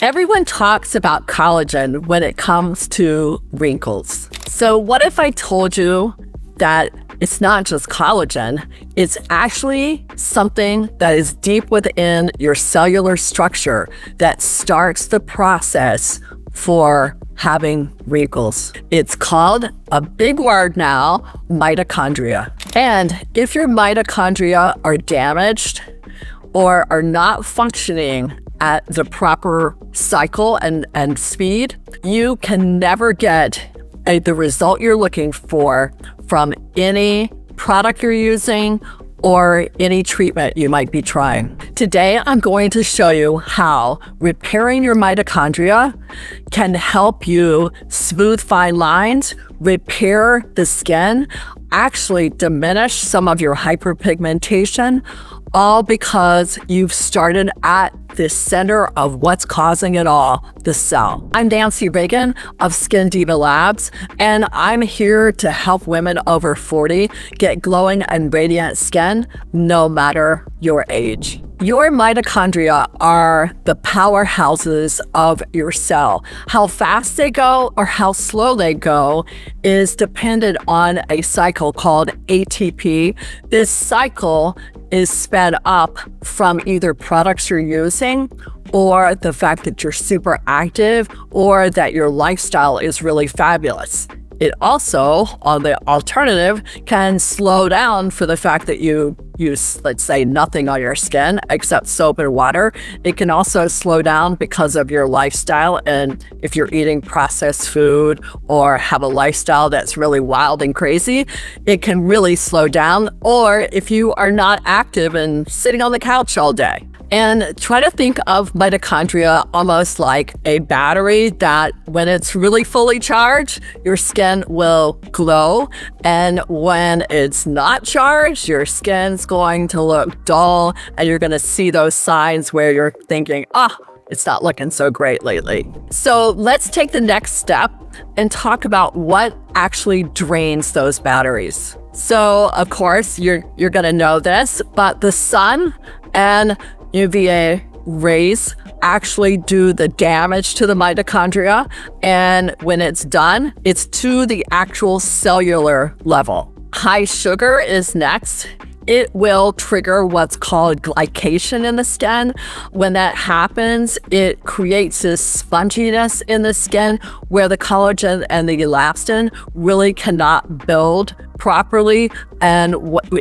Everyone talks about collagen when it comes to wrinkles. So what if I told you that it's not just collagen, it's actually something that is deep within your cellular structure that starts the process for having wrinkles. It's called, a big word now, mitochondria. And if your mitochondria are damaged or are not functioning at the proper cycle and speed, you can never get the result you're looking for from any product you're using or any treatment you might be trying. Today, I'm going to show you how repairing your mitochondria can help you smooth fine lines, repair the skin, actually diminish some of your hyperpigmentation, all because you've started at the center of what's causing it all, the cell. I'm Nancy Reagan of Skin Diva Labs, and I'm here to help women over 40 get glowing and radiant skin, no matter your age. Your mitochondria are the powerhouses of your cell. How fast they go or how slow they go is dependent on a cycle called ATP. This cycle is sped up from either products you're using or the fact that you're super active or that your lifestyle is really fabulous. It also, on the alternative, can slow down for the fact that you use, let's say, nothing on your skin except soap and water. It can also slow down because of your lifestyle, and if you're eating processed food or have a lifestyle that's really wild and crazy, it can really slow down, or if you are not active and sitting on the couch all day. And try to think of mitochondria almost like a battery that when it's really fully charged, your skin will glow. And when it's not charged, your skin's going to look dull and you're going to see those signs where you're thinking, it's not looking so great lately. So let's take the next step and talk about what actually drains those batteries. So of course, you're going to know this, but the sun and UVA rays actually do the damage to the mitochondria, and when it's done, it's to the actual cellular level. High sugar is next. It will trigger what's called glycation in the skin. When that happens, it creates this sponginess in the skin where the collagen and the elastin really cannot build properly, and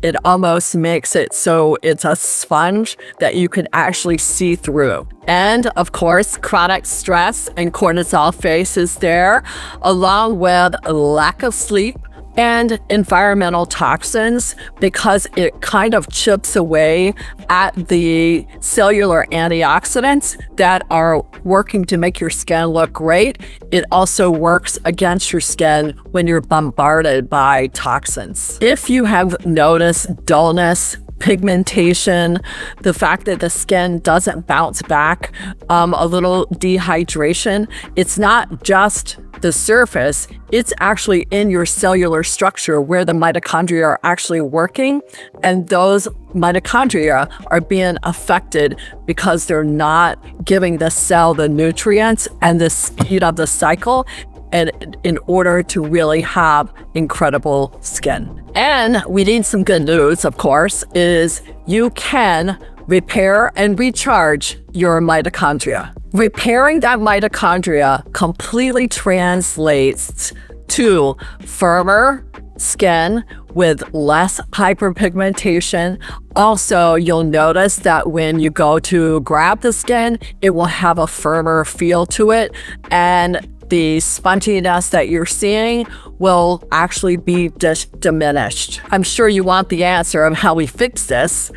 it almost makes it so it's a sponge that you can actually see through. And of course, chronic stress and cortisol face is there, along with a lack of sleep and environmental toxins, because it kind of chips away at the cellular antioxidants that are working to make your skin look great. It also works against your skin when you're bombarded by toxins. If you have noticed dullness, pigmentation, the fact that the skin doesn't bounce back, a little dehydration, it's not just the surface, it's actually in your cellular structure where the mitochondria are actually working, and those mitochondria are being affected because they're not giving the cell the nutrients and the speed of the cycle, and in order to really have incredible skin. And we need some good news, of course, is you can repair and recharge your mitochondria. Repairing that mitochondria completely translates to firmer skin with less hyperpigmentation. Also, you'll notice that when you go to grab the skin, it will have a firmer feel to it, and the sponginess that you're seeing will actually be diminished. I'm sure you want the answer of how we fix this.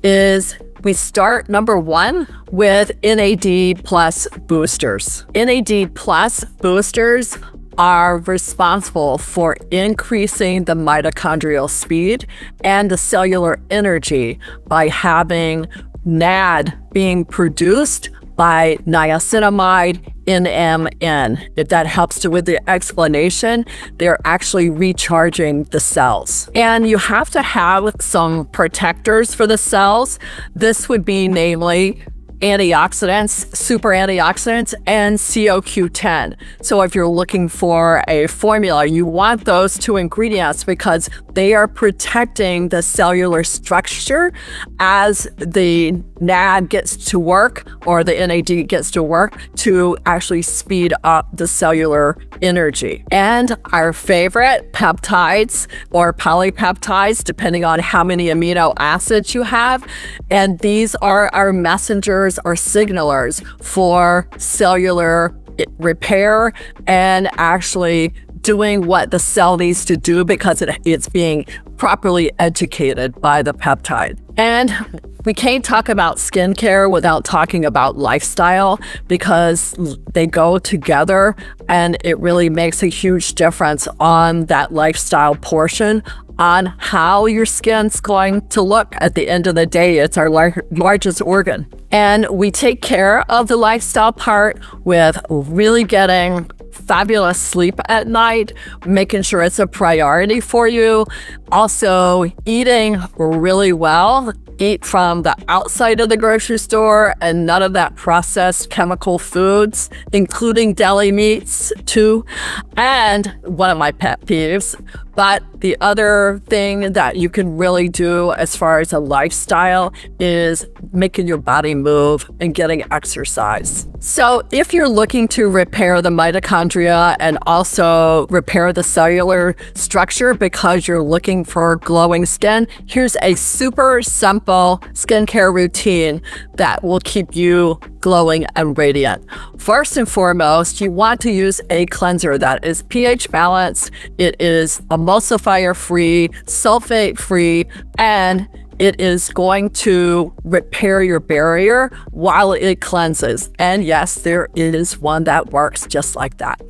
Is we start, number one, with NAD plus boosters. NAD plus boosters are responsible for increasing the mitochondrial speed and the cellular energy by having NAD being produced by niacinamide NMN. If that helps with the explanation, they're actually recharging the cells. And you have to have some protectors for the cells. This would be namely antioxidants, super antioxidants, and CoQ10. So if you're looking for a formula, you want those two ingredients because they are protecting the cellular structure as the NAD gets to work, or the NAD gets to work, to actually speed up the cellular energy. And our favorite peptides or polypeptides, depending on how many amino acids you have. And these are our messengers or signalers for cellular repair and actually doing what the cell needs to do because it's being properly educated by the peptide. And we can't talk about skincare without talking about lifestyle because they go together, and it really makes a huge difference on that lifestyle portion on how your skin's going to look at the end of the day. It's our largest organ. And we take care of the lifestyle part with really getting fabulous sleep at night, making sure it's a priority for you. Also, eating really well. Eat from the outside of the grocery store and none of that processed chemical foods, including deli meats too. And one of my pet peeves, but the other thing that you can really do as far as a lifestyle is making your body move and getting exercise. So if you're looking to repair the mitochondria and also repair the cellular structure because you're looking for glowing skin, here's a super simple skincare routine that will keep you glowing and radiant. First and foremost, you want to use a cleanser that is pH balanced. It is emulsifier-free, sulfate-free, and it is going to repair your barrier while it cleanses. And yes, there is one that works just like that.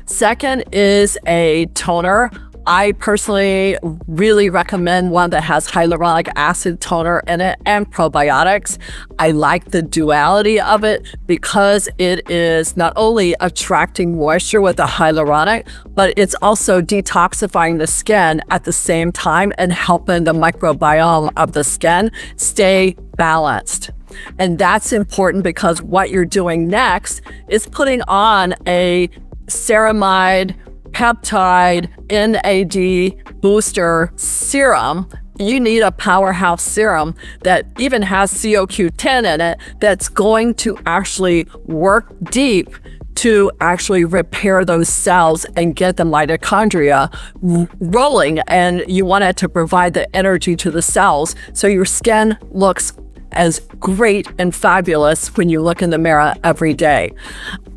Second is a toner. I personally really recommend one that has hyaluronic acid toner in it and probiotics. I like the duality of it because it is not only attracting moisture with the hyaluronic, but it's also detoxifying the skin at the same time and helping the microbiome of the skin stay balanced. And that's important because what you're doing next is putting on a ceramide peptide NAD booster serum. You need a powerhouse serum that even has CoQ10 in it that's going to actually work deep to actually repair those cells and get the mitochondria rolling. And you want it to provide the energy to the cells so your skin looks as great and fabulous when you look in the mirror every day.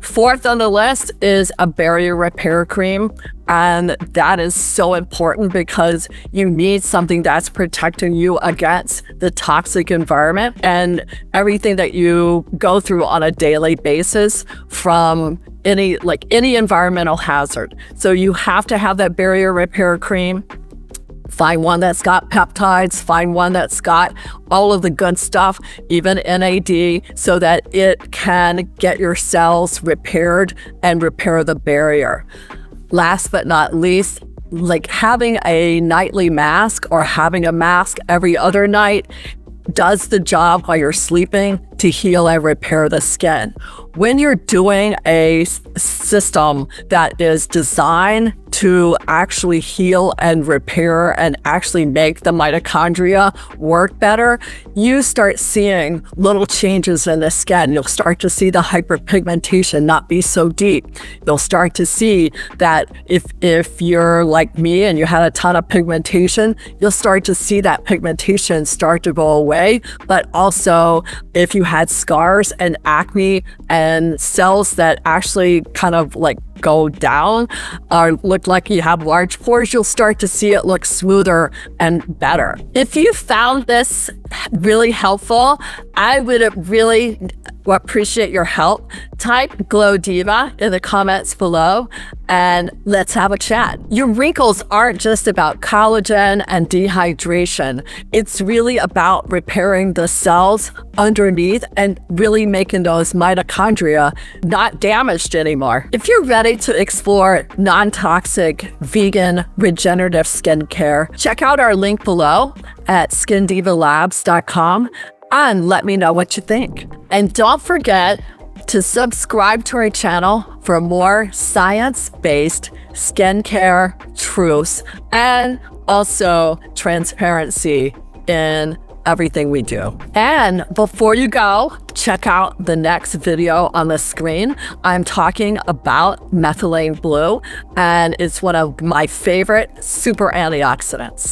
Fourth on the list is a barrier repair cream. And that is so important because you need something that's protecting you against the toxic environment and everything that you go through on a daily basis from any environmental hazard. So you have to have that barrier repair cream. Find one that's got peptides, find one that's got all of the good stuff, even NAD, so that it can get your cells repaired and repair the barrier. Last but not least, like having a nightly mask or having a mask every other night does the job while you're sleeping to heal and repair the skin. When you're doing a system that is designed to actually heal and repair and actually make the mitochondria work better, you start seeing little changes in the skin. You'll start to see the hyperpigmentation not be so deep. You'll start to see that if you're like me and you had a ton of pigmentation, you'll start to see that pigmentation start to go away. But also, if you had scars and acne and cells that actually kind of like go down or look like you have large pores, you'll start to see it look smoother and better. If you found this really helpful, I would really appreciate your help. Type Glow Diva in the comments below and let's have a chat. Your wrinkles aren't just about collagen and dehydration. It's really about repairing the cells underneath and really making those mitochondria not damaged anymore. If you're ready to explore non-toxic, vegan, regenerative skincare, check out our link below at skindivalabs.com. and let me know what you think. And don't forget to subscribe to our channel for more science-based skincare truths and also transparency in everything we do. And before you go, check out the next video on the screen. I'm talking about methylene blue, and it's one of my favorite super antioxidants.